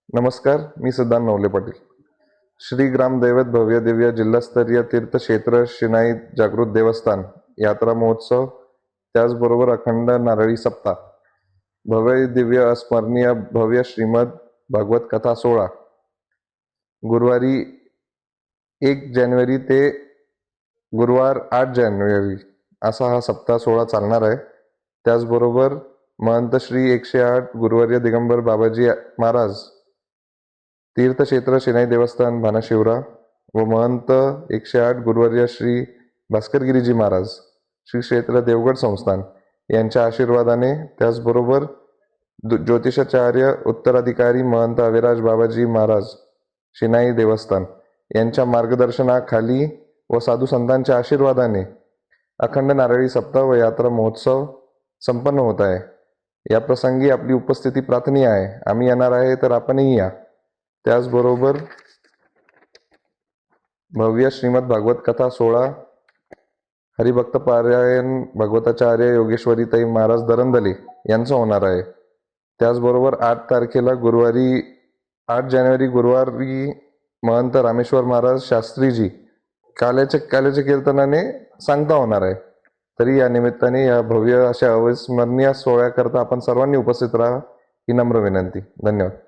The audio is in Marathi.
नमस्कार, मी सिद्धांत नवले पाटील. श्री ग्रामदैवत भव्य दिव्य जिल्हास्तरीय तीर्थक्षेत्र शिनाई जागृत देवस्थान यात्रा महोत्सव, त्याचबरोबर अखंड नारळी सप्ताह, भव्य दिव्य अस्मरणीय भव्य श्रीमद भागवत कथा सोहळा गुरुवारी 1 जानेवारी ते गुरुवार 8 जानेवारी असा हा सप्ताह सोहळा चालणार आहे. त्याचबरोबर महंत श्री 108 गुरुवर्य दिगंबर बाबाजी महाराज तीर्थक्षेत्र शिनाई देवस्थान भानाशिवरा व महंत 108 गुरुवर्य श्री भास्करगिरीजी महाराज श्री क्षेत्र देवगड संस्थान यांच्या आशीर्वादाने, त्याचबरोबर ज्योतिषाचार्य उत्तराधिकारी महंत अविराज बाबाजी महाराज शिनाई देवस्थान यांच्या मार्गदर्शनाखाली व साधू संतांच्या आशीर्वादाने अखंड नारळी सप्ताह व यात्रा महोत्सव संपन्न होत आहे. या प्रसंगी आपली उपस्थिती प्रार्थनीय आहे. आम्ही येणार आहे तर आपणही या. त्याचबरोबर भव्य श्रीमद भागवत कथा सोहळा हरिभक्त पारायण भगवताचार्य योगेश्वरीताई महाराज दरंदले यांचं होणार आहे. त्याचबरोबर 8 तारखेला गुरुवारी 8 जानेवारी गुरुवारी महंत रामेश्वर महाराज शास्त्रीजी काल्याच्या कीर्तनाने सांगता होणार आहे. तरी या निमित्ताने या भव्य अशा अविस्मरणीय सोहळ्याकरता आपण सर्वांनी उपस्थित राहा ही नम्र विनंती. धन्यवाद.